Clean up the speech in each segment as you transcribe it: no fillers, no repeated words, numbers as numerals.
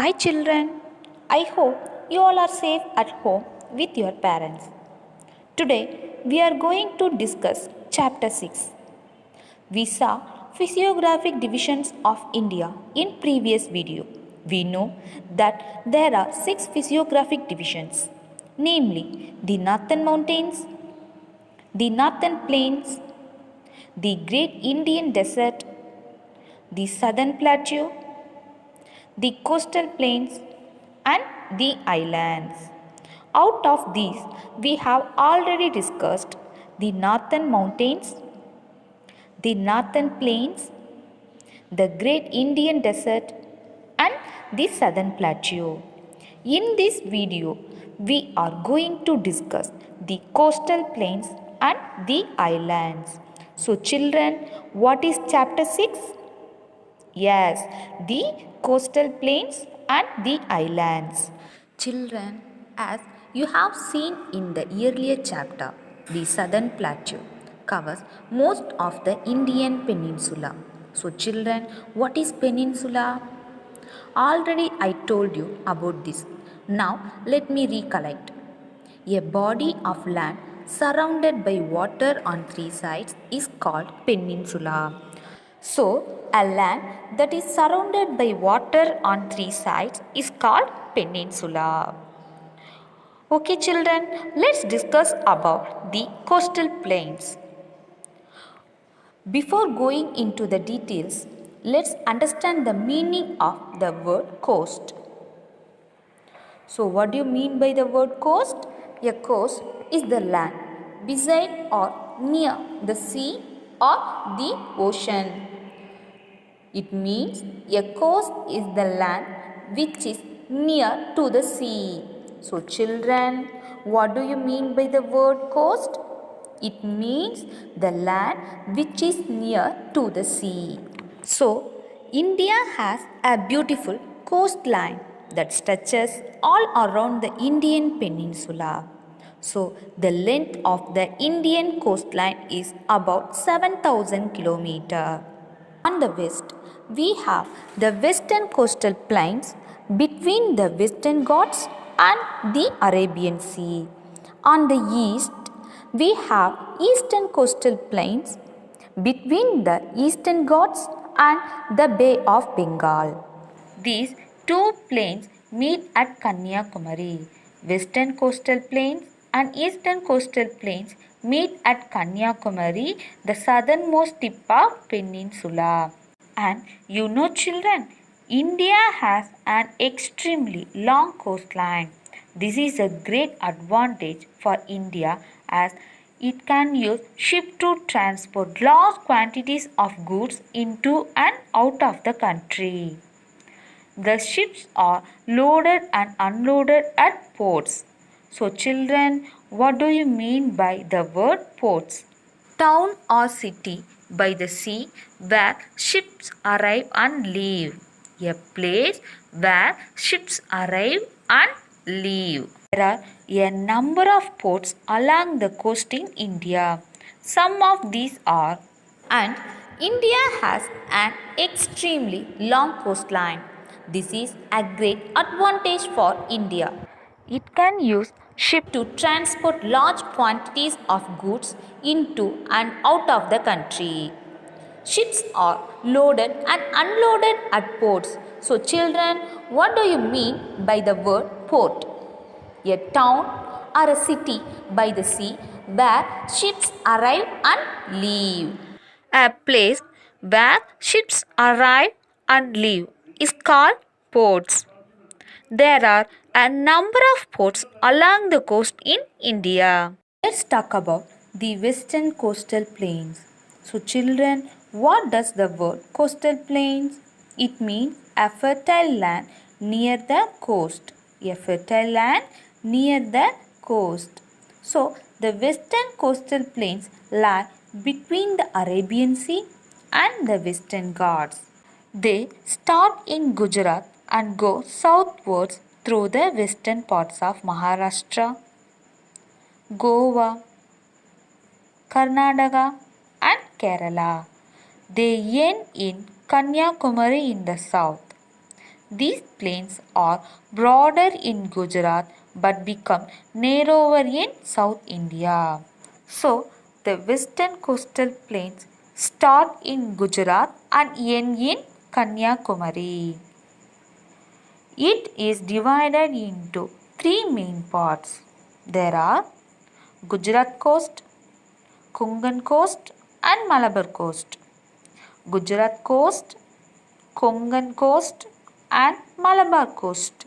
Hi children, I hope you all are safe at home with your parents. Today we are going to discuss chapter 6. We saw physiographic divisions of India in previous video. We know that there are 6 physiographic divisions, namely the Northern Mountains, the Northern Plains, the Great Indian Desert, the Southern Plateau, the coastal plains and the islands. Out of these, we have already discussed the northern mountains, the northern plains, the great Indian desert and the southern plateau. In this video, we are going to discuss the coastal plains and the islands. So children, what is chapter 6? Yes, the coastal plains and the islands. Children, as you have seen in the earlier chapter, the southern plateau covers most of the Indian peninsula. So children, what is peninsula? Already I told you about this. Now let me recollect. A body of land surrounded by water on three sides is called peninsula. So, a land that is surrounded by water on three sides is called peninsula. Okay children, let's discuss about the coastal plains. Before going into the details, let's understand the meaning of the word coast. So, what do you mean by the word coast? A coast is the land beside or near the sea or the ocean. It means a coast is the land which is near to the sea. So, children, what do you mean by the word coast? It means the land which is near to the sea. So, India has a beautiful coastline that stretches all around the Indian peninsula. So, the length of the Indian coastline is about 7,000 kilometers. On the west, we have the western coastal plains between the Western Ghats and the Arabian Sea. On the east, we have eastern coastal plains between the Eastern Ghats and the Bay of Bengal. These two plains meet at Kanyakumari. Western coastal plains and eastern coastal plains meet at Kanyakumari, the southernmost tip of peninsula. And you know children, India has an extremely long coastline. This is a great advantage for India as it can use ship to transport large quantities of goods into and out of the country. The ships are loaded and unloaded at ports. So children, what do you mean by the word ports? Town or city by the sea where ships arrive and leave. A place where ships arrive and leave. There are a number of ports along the coast in India. Some of these are, and India has an extremely long coastline. This is a great advantage for India. It can use ship to transport large quantities of goods into and out of the country. Ships are loaded and unloaded at ports. So children, what do you mean by the word port? A town or a city by the sea where ships arrive and leave. A place where ships arrive and leave is called ports. There are a number of ports along the coast in India. Let's talk about the western coastal plains. So children, what does the word coastal plains? It means a fertile land near the coast. A fertile land near the coast. So the western coastal plains lie between the Arabian Sea and the Western Ghats. They start in Gujarat and go southwards through the western parts of Maharashtra, Goa, Karnataka and Kerala. They end in Kanyakumari in the south. These plains are broader in Gujarat but become narrower in South India. So, the western coastal plains start in Gujarat and end in Kanyakumari. It is divided into three main parts. There are Gujarat coast, Konkan coast and Malabar coast. Gujarat coast, Konkan coast and Malabar coast.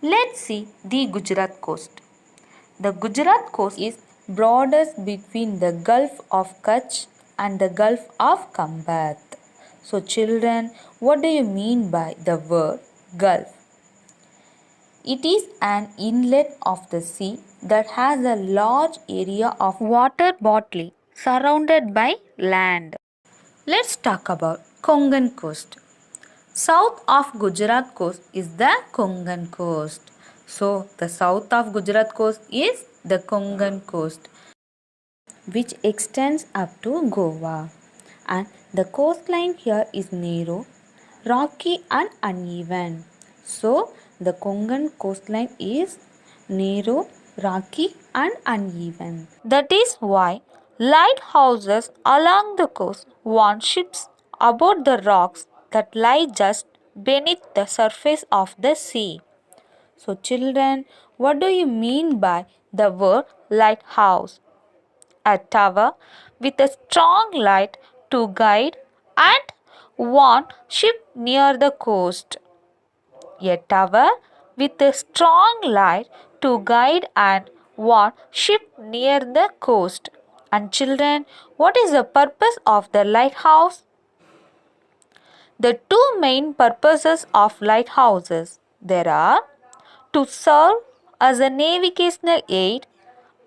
Let's see the Gujarat coast. The Gujarat coast is broadest between the Gulf of Kutch and the Gulf of Khambat. So children, what do you mean by the word Gulf? It is an inlet of the sea that has a large area of water body surrounded by land. Let's talk about Konkan coast. South of Gujarat coast is the Konkan coast. So the south of Gujarat coast is the Konkan coast, which extends up to Goa. And the coastline here is narrow, rocky and uneven. So the Konkan coastline is narrow, rocky and uneven. That is why lighthouses along the coast warn ships about the rocks that lie just beneath the surface of the sea. So children, what do you mean by the word lighthouse? A tower with a strong light to guide and warn ship near the coast. A tower with a strong light to guide and warn ship near the coast. And children, what is the purpose of the lighthouse? The two main purposes of lighthouses there are to serve as a navigational aid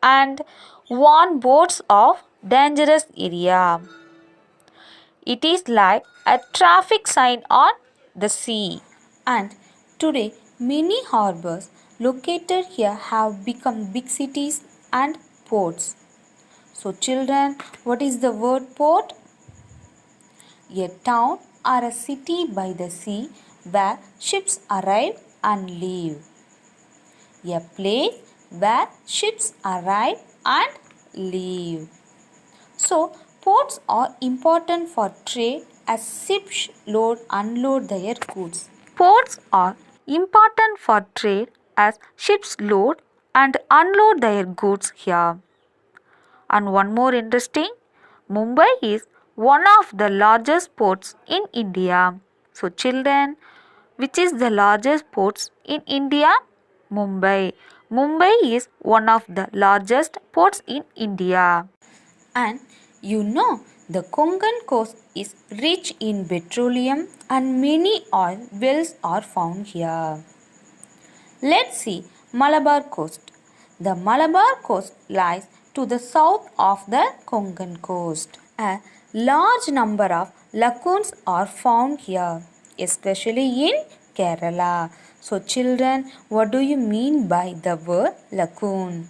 and warn boats of dangerous area. It is like a traffic sign on the sea. And today many harbors located here have become big cities and ports. So children, what is the word port? A town or a city by the sea where ships arrive and leave. A place where ships arrive and leave. So, ports are important for trade as ships load unload their goods. Ports are important for trade as ships load and unload their goods here. And one more interesting, Mumbai is one of the largest ports in India. So children, which is the largest ports in India? Mumbai. Mumbai is one of the largest ports in India. And you know, the Konkan coast is rich in petroleum and many oil wells are found here. Let's see Malabar coast. The Malabar coast lies to the south of the Konkan coast. A large number of lagoons are found here, especially in Kerala. So children, what do you mean by the word lagoon?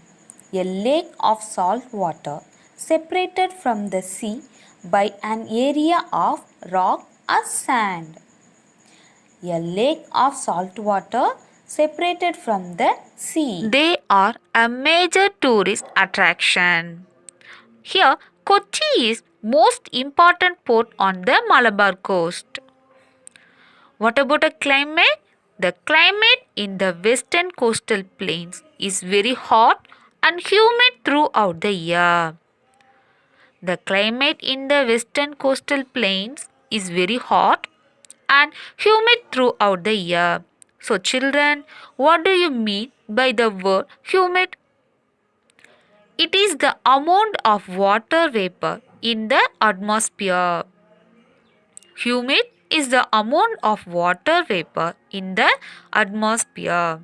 A lake of salt water separated from the sea by an area of rock or sand. A lake of salt water separated from the sea. They are a major tourist attraction. Here, Kochi is most important port on the Malabar coast. What about a climate? The climate in the western coastal plains is very hot and humid throughout the year. The climate in the western coastal plains is very hot and humid throughout the year. So children, what do you mean by the word humid? It is the amount of water vapor in the atmosphere. Humid is the amount of water vapor in the atmosphere.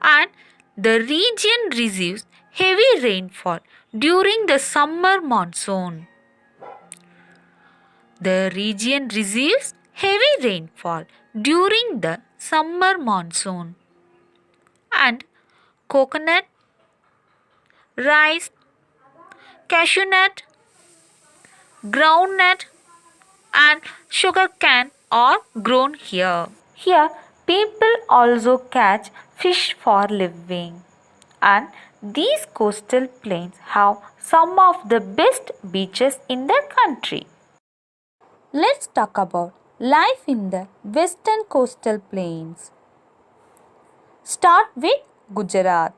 And the region receives heavy rainfall during the summer monsoon. The region receives heavy rainfall during the summer monsoon. And coconut, rice, cashew nut, groundnut and sugarcane are grown here. Here, people also catch fish for living. And these coastal plains have some of the best beaches in the country. Let's talk about life in the western coastal plains. Start with Gujarat.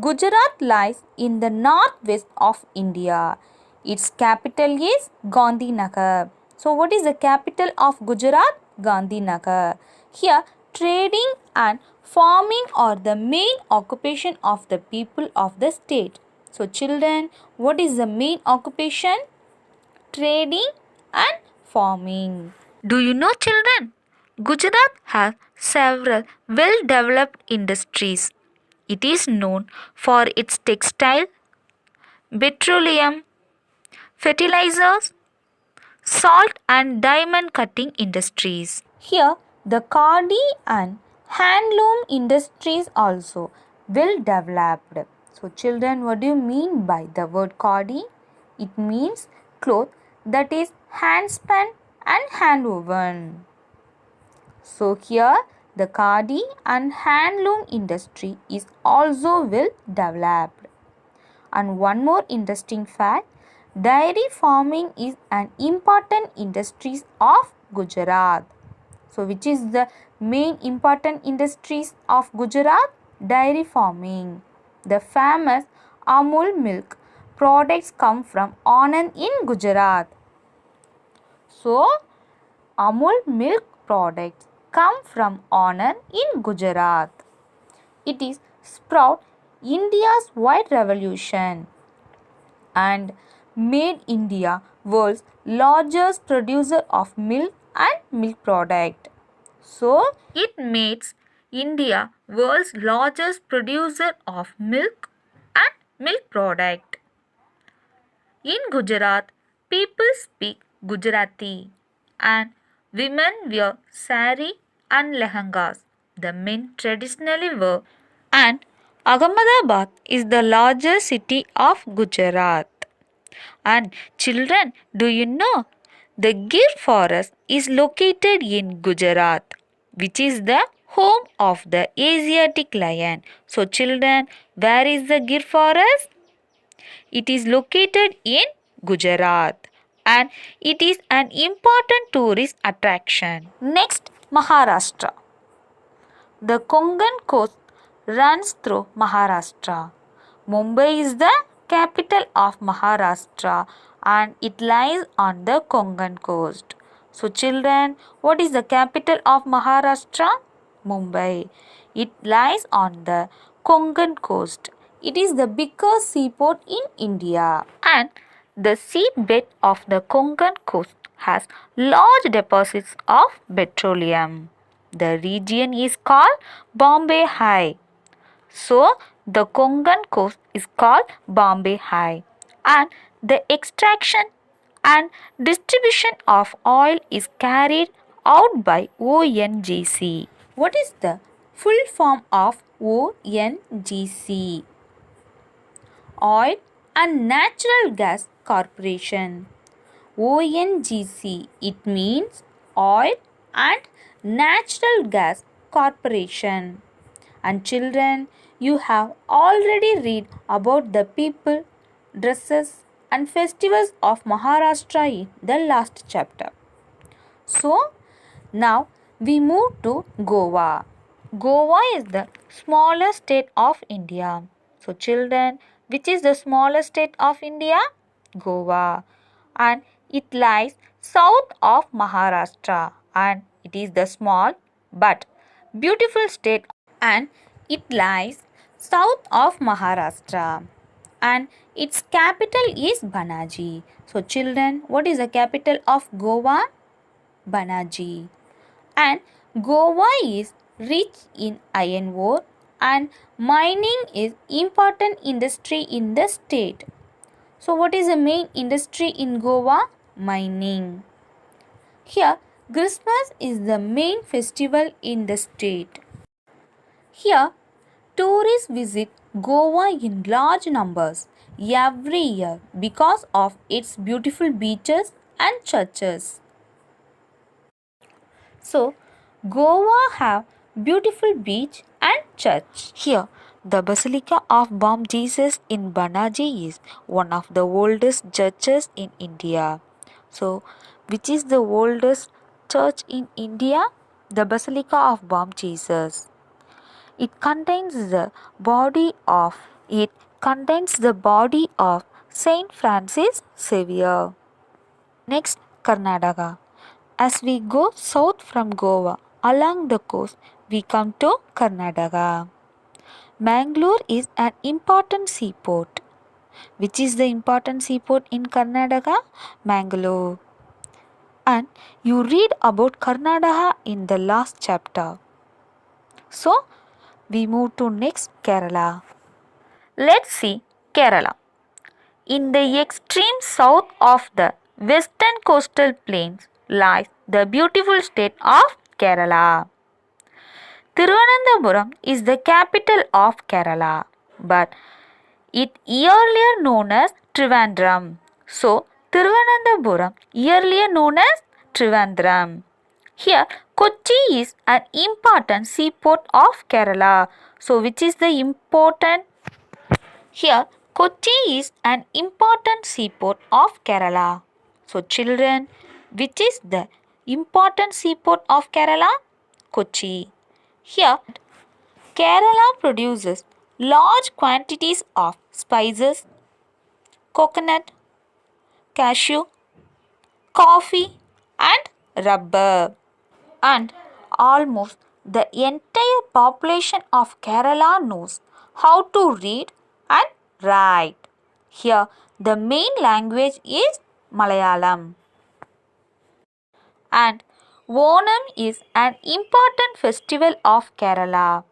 Gujarat lies in the northwest of India. Its capital is Gandhinagar. So, what is the capital of Gujarat? Gandhinagar. Here, trading and farming are the main occupation of the people of the state. So, children, what is the main occupation? Trading and farming. Do you know, children? Gujarat has several well developed industries. It is known for its textile, petroleum, fertilizers, salt and diamond cutting industries. Here, the khadi and handloom industries also well developed. So, children, what do you mean by the word khadi? It means cloth that is hand spun and hand woven. So, here the khadi and handloom industry is also well developed. And one more interesting fact, dairy farming is an important industry of Gujarat. So, which is the main important industries of Gujarat? Dairy farming. The famous Amul milk products come from Anand in Gujarat. So, Amul milk products come from Anand in Gujarat. It is sprout India's white revolution and made India world's largest producer of milk and milk product. So, it makes India world's largest producer of milk and milk product. In Gujarat, people speak Gujarati and women wear sari and lehengas. The men traditionally wear, and Ahmedabad is the largest city of Gujarat. And children, do you know the Gir forest is located in Gujarat, which is the home of the Asiatic lion. So, children, where is the Gir forest? It is located in Gujarat and it is an important tourist attraction. Next, Maharashtra. The Konkan coast runs through Maharashtra. Mumbai is the capital of Maharashtra and it lies on the Konkan coast. So, children, what is the capital of Maharashtra? Mumbai. It lies on the Konkan coast. It is the biggest seaport in India. And the seabed of the Konkan coast has large deposits of petroleum. The region is called Bombay High. So, the Konkan coast is called Bombay High and the extraction and distribution of oil is carried out by ONGC. What is the full form of ONGC? Oil and Natural Gas Corporation. ONGC, it means Oil and Natural Gas Corporation. And children, you have already read about the people, dresses and festivals of Maharashtra in the last chapter. So, now we move to Goa. Goa is the smallest state of India. So, children, which is the smallest state of India? Goa. And it lies south of Maharashtra and it is the small but beautiful state and it lies south of Maharashtra and its capital is Panaji. So, children, what is the capital of Goa? Panaji. And Goa is rich in iron ore and mining is important industry in the state. So, what is the main industry in Goa? Mining. Here, Christmas is the main festival in the state. Here, tourists visit Goa in large numbers every year because of its beautiful beaches and churches. So, Goa have beautiful beach and church. Here, the Basilica of Bom Jesus in Banaji is one of the oldest churches in India. So, which is the oldest church in India? The Basilica of Bom Jesus. It contains the body of Saint Francis Xavier. Next, Karnataka. As we go south from Goa along the coast, we come to Karnataka. Mangalore is an important seaport. Which is the important seaport in Karnataka? Mangalore. And you read about Karnataka in the last chapter. So, we move to next Kerala. Let's see Kerala. In the extreme south of the western coastal plains lies the beautiful state of Kerala. Thiruvananthapuram is the capital of Kerala, but it earlier known as Trivandrum. So, Thiruvananthapuram earlier known as Trivandrum. Here, Kochi is an important seaport of Kerala. So, which is the important? Here, Kochi is an important seaport of Kerala. So, children, which is the important seaport of Kerala? Kochi. Here, Kerala produces large quantities of spices, coconut, cashew, coffee, and rubber. And almost the entire population of Kerala knows how to read and write. Here, the main language is Malayalam. And Onam is an important festival of Kerala.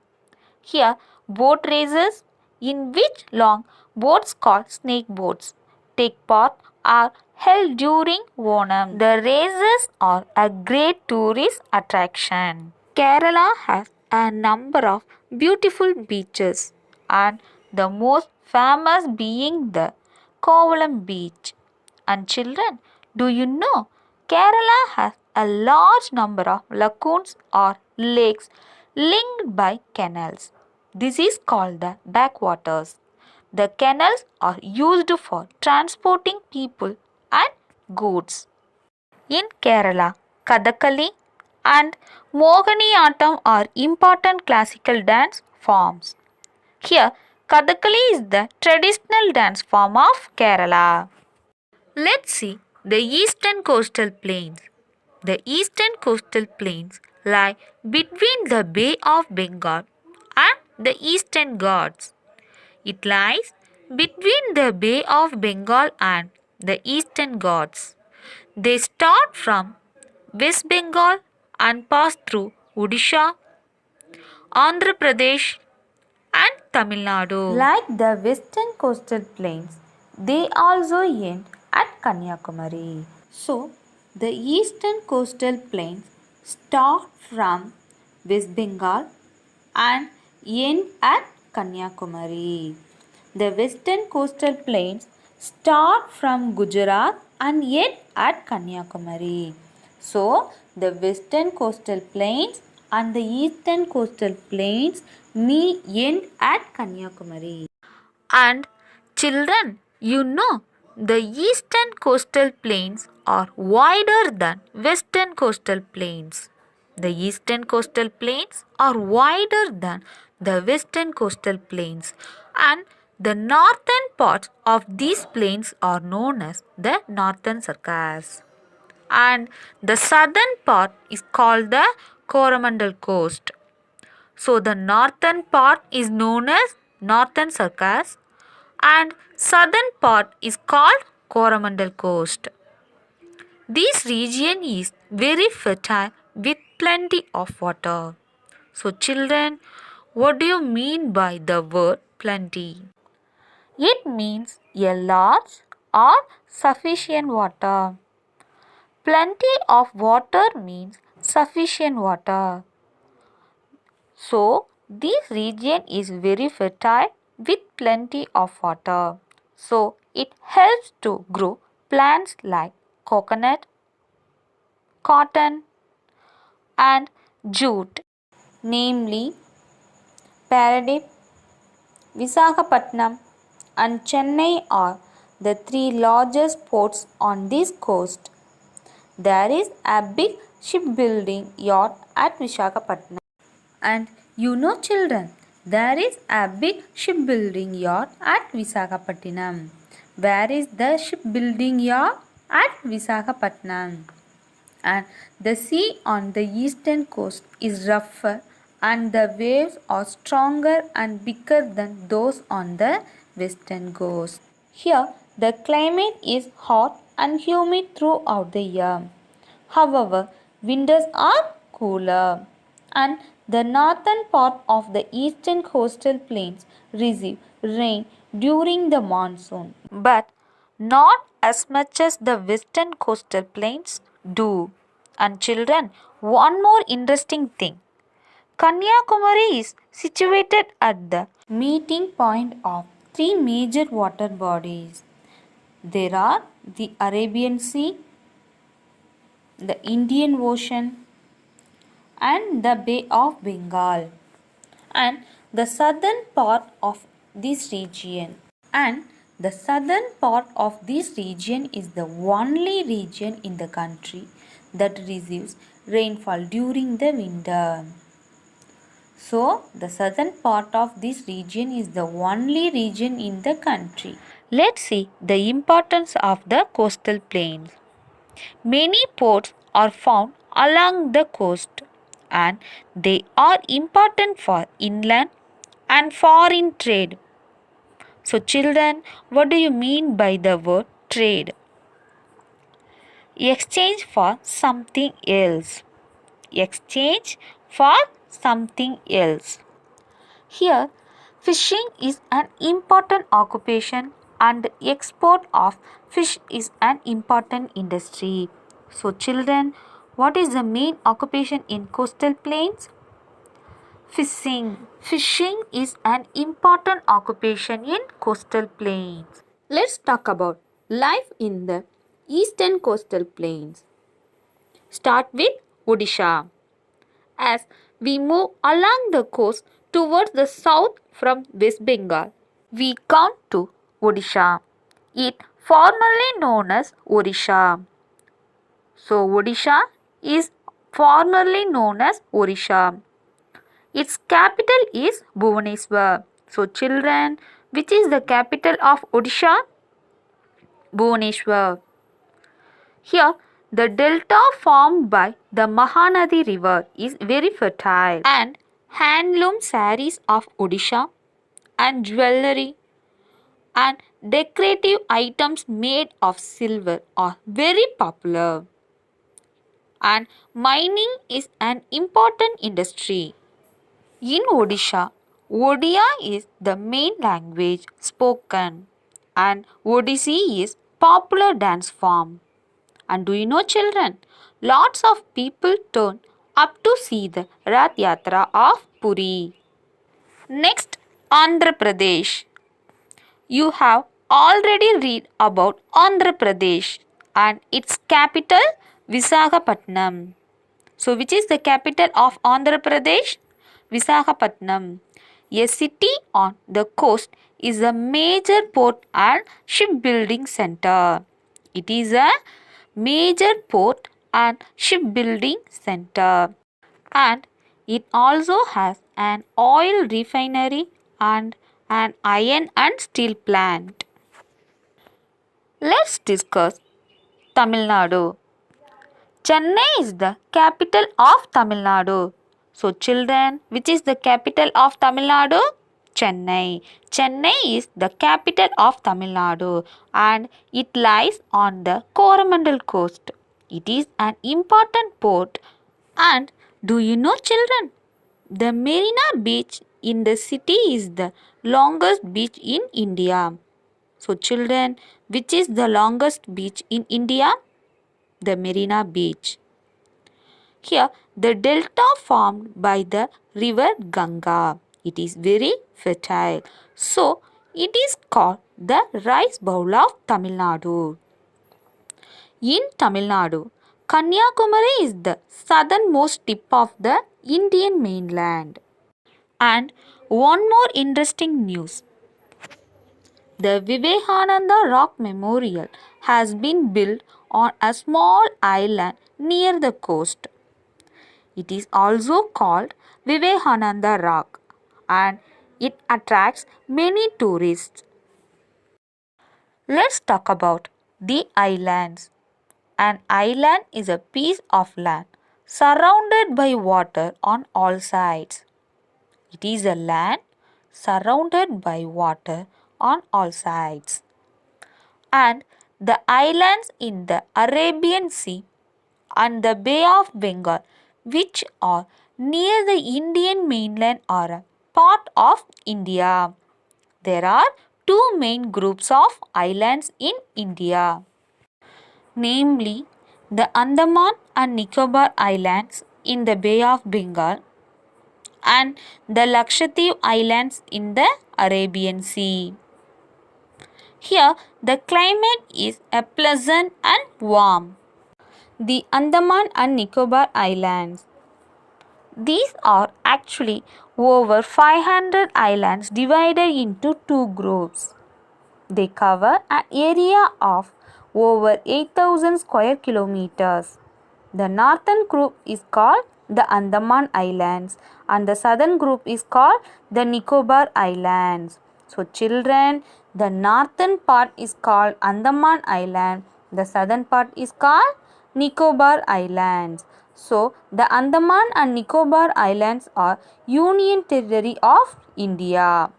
Here, boat races in which long boats called snake boats take part are held during Onam. The races are a great tourist attraction. Kerala has a number of beautiful beaches and the most famous being the Kovalam beach. And children, do you know Kerala has a large number of lagoons or lakes linked by canals. This is called the backwaters. The canals are used for transporting people and goods. In Kerala, Kathakali and Mohiniyattam are important classical dance forms. Here, Kathakali is the traditional dance form of Kerala. Let's see the eastern coastal plains. The eastern coastal plains lie between the Bay of Bengal and the Eastern Ghats. It lies between the Bay of Bengal and the Eastern Ghats. They start from West Bengal and pass through Odisha, Andhra Pradesh, and Tamil Nadu. Like the western coastal plains, they also end at Kanyakumari. So, the eastern coastal plains start from West Bengal and end at Kanyakumari. The western coastal plains start from Gujarat and end at Kanyakumari. So, the western coastal plains and the eastern coastal plains end at Kanyakumari. And children, you know, the eastern coastal plains are wider than western coastal plains. The eastern coastal plains are wider than the western coastal plains, and the northern parts of these plains are known as the northern circus. And the southern part is called the Coromandel coast. So the northern part is known as northern circus and southern part is called Coromandel coast. This region is very fertile with plenty of water. So children, what do you mean by the word plenty? It means a large or sufficient water. Plenty of water means sufficient water. So, this region is very fertile with plenty of water. So, it helps to grow plants like coconut, cotton, and jute, namely Paradip, Visakhapatnam, and Chennai are the three largest ports on this coast. There is a big shipbuilding yard at Visakhapatnam. And children, there is a big shipbuilding yard at Visakhapatnam. Where is the shipbuilding yard? At Visakhapatnam. And the sea on the eastern coast is rougher and the waves are stronger and bigger than those on the western coast. Here, the climate is hot and humid throughout the year. However, winters are cooler, and the northern part of the eastern coastal plains receive rain during the monsoon, but not as much as the western coastal plains do. And children, one more interesting thing. Kanyakumari is situated at the meeting point of three major water bodies. There are the Arabian Sea, the Indian Ocean, and the Bay of Bengal, and the southern part of this region. And the southern part of this region is the only region in the country that receives rainfall during the winter. So, the southern part of this region is the only region in the country. Let's see the importance of the coastal plains. Many ports are found along the coast and they are important for inland and foreign trade. So, children, what do you mean by the word trade? Exchange for something else. Exchange for something else. Here, fishing is an important occupation and export of fish is an important industry. So, children, what is the main occupation in coastal plains? Fishing. Fishing is an important occupation in coastal plains. Let's talk about life in the eastern coastal plains. Start with Odisha. As we move along the coast towards the south from West Bengal, we come to Odisha. It formerly known as Odisha. So Odisha is formerly known as Odisha. Its capital is Bhubaneswar. So children, which is the capital of Odisha? Bhubaneswar. Here, the delta formed by the Mahanadi river is very fertile and handloom sarees of Odisha and jewellery and decorative items made of silver are very popular. And mining is an important industry. In Odisha, Odia is the main language spoken and Odissi is popular dance form. And do you know children, lots of people turn up to see the Rath Yatra of Puri. Next, Andhra Pradesh. You have already read about Andhra Pradesh and its capital Visakhapatnam. So which is the capital of Andhra Pradesh? Visakhapatnam. A city on the coast is a major port and shipbuilding center. It is a major port and shipbuilding center. And it also has an oil refinery and an iron and steel plant. Let's discuss Tamil Nadu. Chennai is the capital of Tamil Nadu. So children, which is the capital of Tamil Nadu? Chennai. Chennai is the capital of Tamil Nadu and it lies on the Coromandel coast. It is an important port. And do you know children? The Marina Beach in the city is the longest beach in India. So children, which is the longest beach in India? The Marina Beach. Here, the delta formed by the river Ganga. It is very fertile. So, it is called the rice bowl of Tamil Nadu. In Tamil Nadu, Kanyakumari is the southernmost tip of the Indian mainland. And one more interesting news. The Vivekananda Rock Memorial has been built on a small island near the coast. It is also called Vivekananda Rock and it attracts many tourists. Let's talk about the islands. An island is a piece of land surrounded by water on all sides. It is a land surrounded by water on all sides. And the islands in the Arabian Sea and the Bay of Bengal, which are near the Indian mainland, are a part of India. There are two main groups of islands in India, namely the Andaman and Nicobar Islands in the Bay of Bengal and the Lakshadweep Islands in the Arabian Sea. Here, the climate is pleasant and warm. The Andaman and Nicobar Islands. These are actually over 500 islands divided into two groups. They cover an area of over 8,000 square kilometers. The northern group is called the Andaman Islands and the southern group is called the Nicobar Islands. So children, the northern part is called Andaman Island, the southern part is called Nicobar Islands. So the Andaman and Nicobar Islands are Union Territory of India.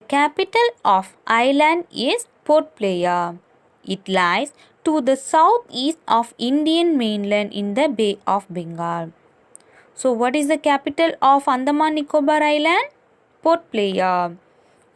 The capital of island is Port Blair. It lies to the southeast of Indian mainland in the Bay of Bengal. So what is the capital of Andaman Nicobar Island? Port Blair.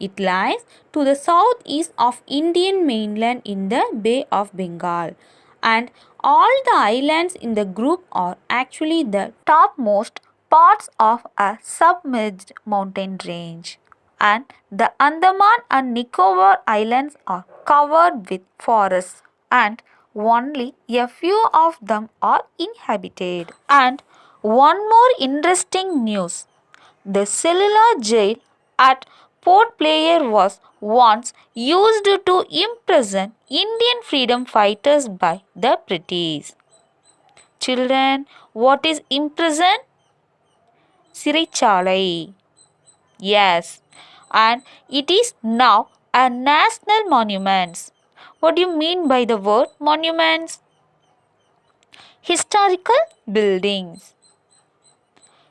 It lies to the southeast of Indian mainland in the Bay of Bengal. And all the islands in the group are actually the topmost parts of a submerged mountain range. And the Andaman and Nicobar Islands are covered with forests and only a few of them are inhabited. And one more interesting news. The cellular jail at Port Blair was once used to imprison Indian freedom fighters by the British. Children, what is imprison? Sirichalai. Yes, and it is now a national monument. What do you mean by the word monuments? Historical buildings.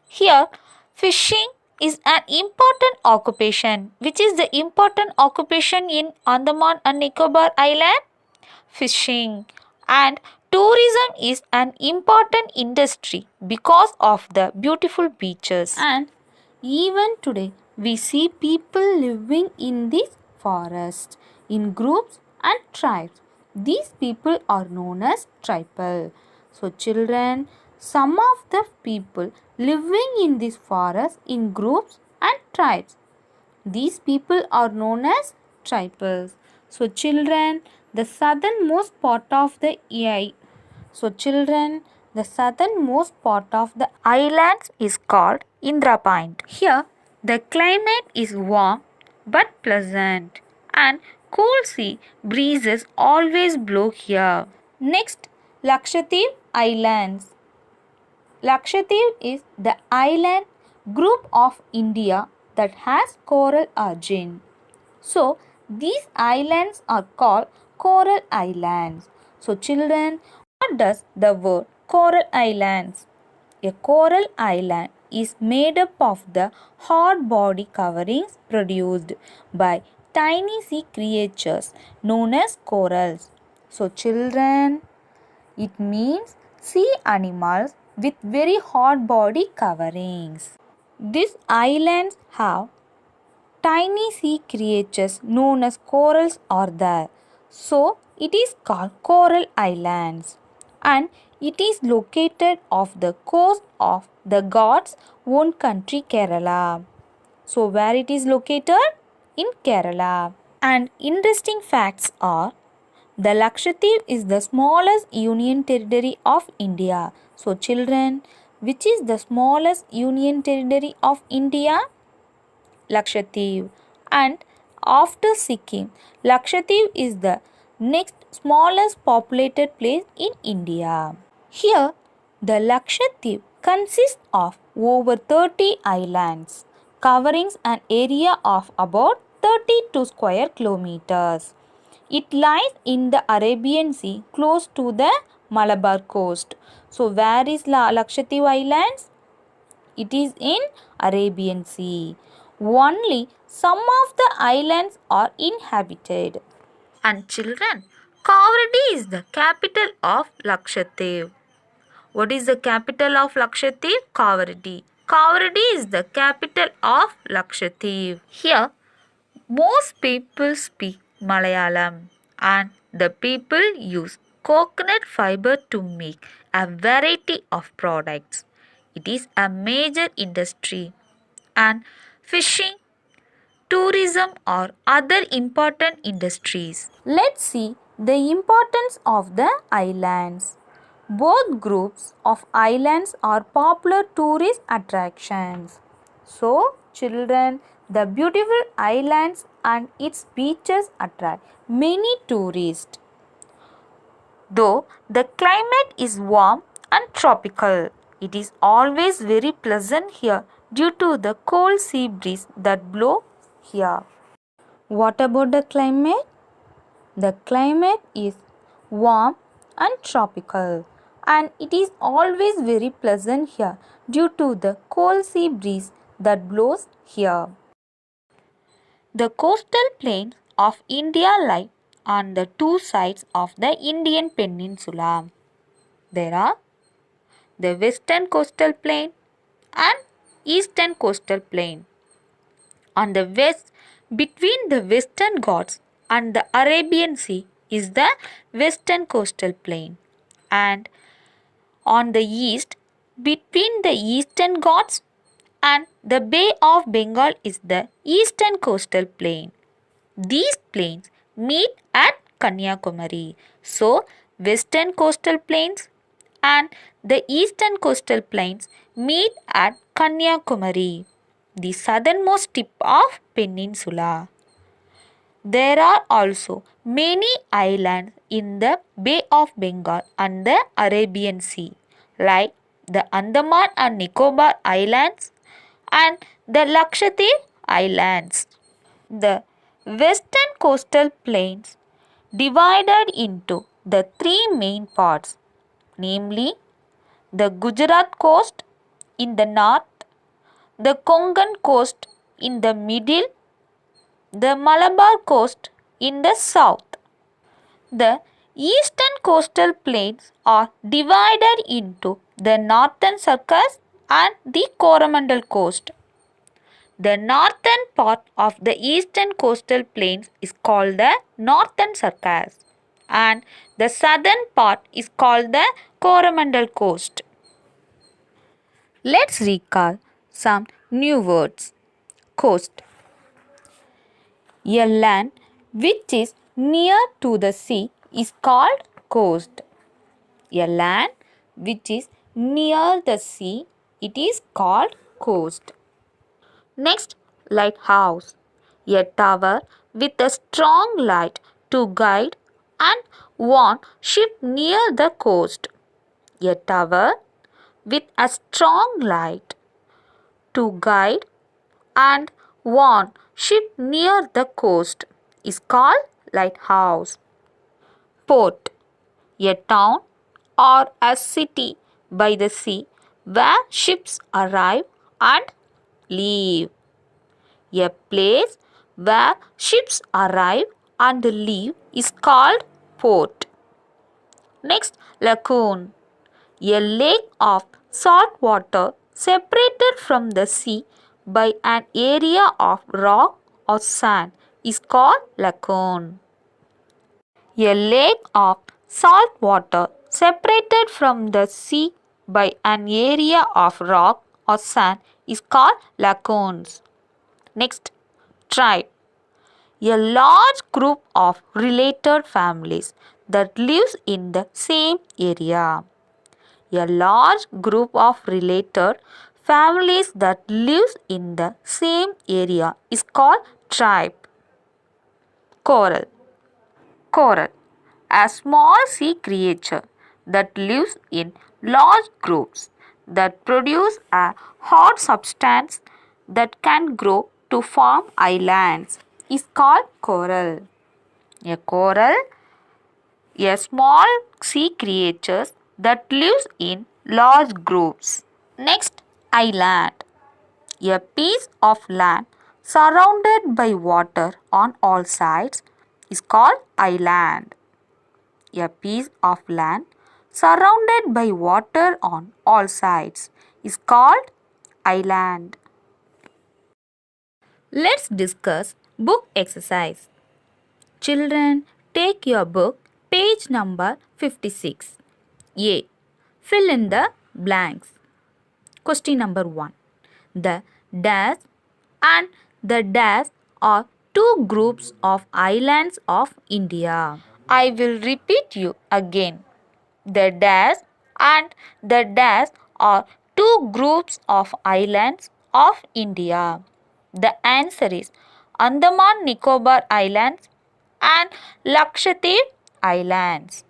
Here, fishing is an important occupation. Which is the important occupation in Andaman and Nicobar Island? Fishing. And tourism is an important industry because of the beautiful beaches. And even today, we see people living in this forest in groups and tribes. These people are known as tribal. So children, some of the people living in this forest in groups and tribes. These people are known as tribals. So children, the southernmost part of the islands is called Indra Point. Here, the climate is warm but pleasant and cool sea breezes always blow here. Next, Lakshadweep Islands. Lakshadweep is the island group of India that has coral origin. So, these islands are called coral islands. So, children, what does the word coral islands? A coral island is made up of the hard body coverings produced by tiny sea creatures known as corals. So, children, it means sea animals with very hard body coverings. These islands have tiny sea creatures known as corals are there. So, it is called coral islands and it is located off the coast of the God's own country Kerala. So, where it is located? In Kerala. And interesting facts are The Lakshadweep is the smallest union territory of India. So children, which is the smallest union territory of India? Lakshadweep. And after Sikkim, Lakshadweep is the next smallest populated place in India. Here, the Lakshadweep consists of over 30 islands, covering an area of about 32 square kilometers. It lies in the Arabian Sea close to the Malabar coast. So, where is Lakshadweep Islands? It is in Arabian Sea. Only some of the islands are inhabited. And children, Kavaradi is the capital of Lakshadweep. What is the capital of Lakshadweep? Kavaradi. Kavaradi is the capital of Lakshadweep. Here, most people speak Malayalam and the people use coconut fiber to make a variety of products. It is a major industry and fishing, tourism are other important industries. Let's see the importance of the islands. Both groups of islands are popular tourist attractions. So, children, the beautiful islands and its beaches attract many tourists. Though the climate is warm and tropical, it is always very pleasant here due to the cold sea breeze that blow here. What about the climate? The climate is warm and tropical, and it is always very pleasant here due to the cold sea breeze that blows here. The coastal plains of India lie on the two sides of the Indian peninsula. There are the western coastal plain and eastern coastal plain. On the west, between the Western Ghats and the Arabian Sea is the western coastal plain, and on the east, between the Eastern Ghats and the Bay of Bengal is the eastern coastal plain. These plains meet at Kanyakumari. So, western coastal plains and the eastern coastal plains meet at Kanyakumari, the southernmost tip of peninsula. There are also many islands in the Bay of Bengal and the Arabian Sea, like the Andaman and Nicobar Islands and the Lakshadweep Islands. The western coastal plains divided into the three main parts, namely the Gujarat coast in the north, the Konkan coast in the middle, the Malabar coast in the south. The eastern coastal plains are divided into the northern circus and the Coromandel coast. The northern part of the eastern coastal plains is called the northern circus and the southern part is called the Coromandel coast. Let's recall some new words. Coast. A land which is near to the sea is called coast. A land which is near the sea, it is called coast. Next, lighthouse. A tower with a strong light to guide and warn ship near the coast. A tower with a strong light to guide and warn ship near the coast is called lighthouse. Port. A town or a city by the sea where ships arrive and leave. A place where ships arrive and leave is called port. Next, lagoon. A lake of salt water separated from the sea by an area of rock or sand is called lagoon. A lake of salt water separated from the sea by an area of rock or sand is called lagoons. Next, tribe. a large group of related families that lives in the same area. A large group of related families that lives in the same area is called tribe. Coral. Coral, a small sea creature that lives in large groups that produce a hard substance that can grow to form islands, is called coral. A coral, a small sea creature that lives in large groups. Next, island. A piece of land surrounded by water on all sides is called island. A piece of land surrounded by water on all sides is called island. Let's discuss book exercise. Children, take your book, page number 56. A. Fill in the blanks. Question number 1. The dash and the dash are two groups of islands of India. I will repeat you again. The dash and the dash are two groups of islands of India. The answer is Andaman Nicobar Islands and Lakshadweep Islands.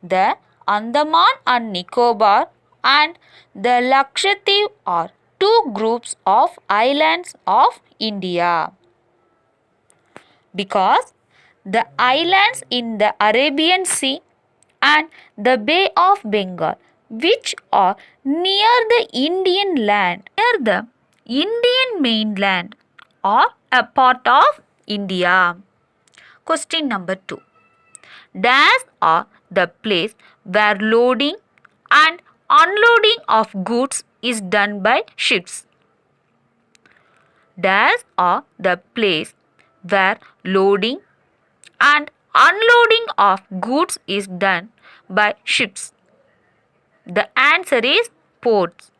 The Andaman and Nicobar and the Lakshadweep are two groups of islands of India because the islands in the Arabian Sea and the Bay of Bengal, which are near the Indian mainland, are a part of India. Question number 2. Dash are the place where loading and unloading of goods is done by ships. Dash are the place where loading and unloading of goods is done by ships. The answer is ports.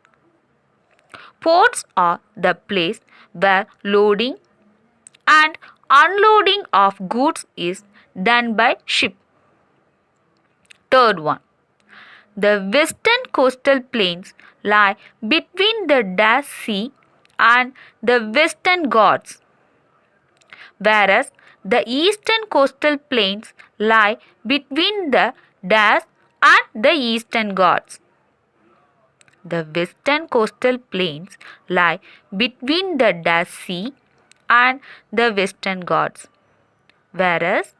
Ports are the place where loading and unloading of goods is done by ship. Third one. The western coastal plains lie between the Dash Sea and the Western Ghats, whereas the eastern coastal plains lie between the Dash and the Eastern Ghats. The western coastal plains lie between the Dash Sea and the Western Ghats, whereas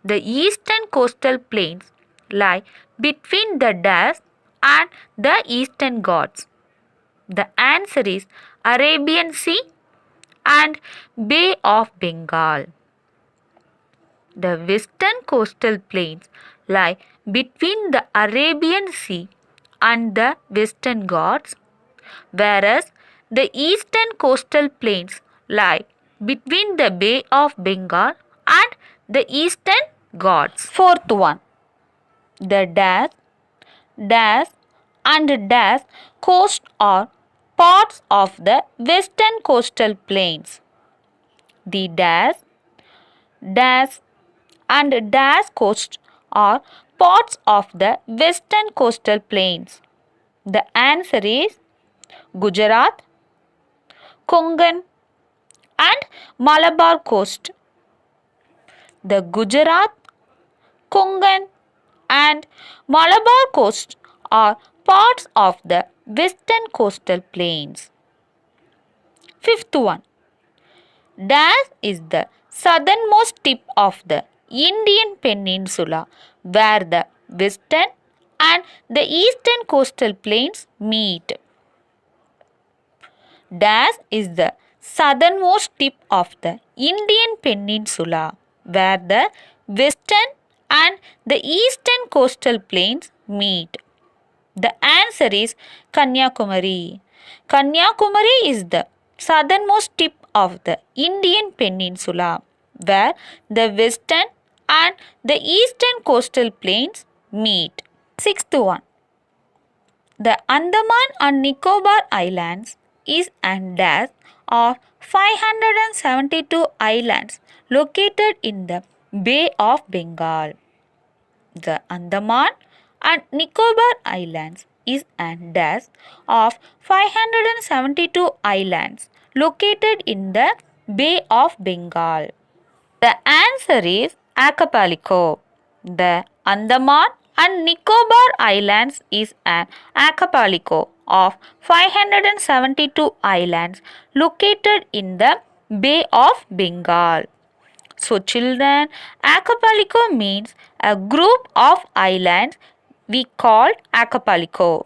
the eastern coastal plains lie between the Dash and the Eastern Ghats. The answer is Arabian Sea and Bay of Bengal. The western coastal plains lie between the Arabian Sea and the Western Ghats, whereas the eastern coastal plains lie between the Bay of Bengal and the Eastern Ghats. Fourth one. The dash and dash coast are parts of the western coastal plains. The dash and dash coast are parts of the western coastal plains. The answer is Gujarat, Konkan and Malabar coast. The Gujarat, Konkan and Malabar coast are parts of the western coastal plains. Fifth one. Dash is the southernmost tip of the Indian peninsula where the western and the eastern coastal plains meet. Dash is the southernmost tip of the Indian peninsula where the western and the eastern coastal plains meet. The answer is Kanyakumari. Kanyakumari is the southernmost tip of the Indian peninsula where the western and the eastern coastal plains meet. Sixth one. The Andaman and Nicobar Islands is and dash of 572 islands located in the Bay of Bengal. The Andaman and Nicobar Islands is an dash of 572 islands located in the Bay of Bengal. The answer is archipelago. The Andaman and Nicobar Islands is an archipelago of 572 islands located in the Bay of Bengal. So children, archipelago means a group of islands we call archipelago.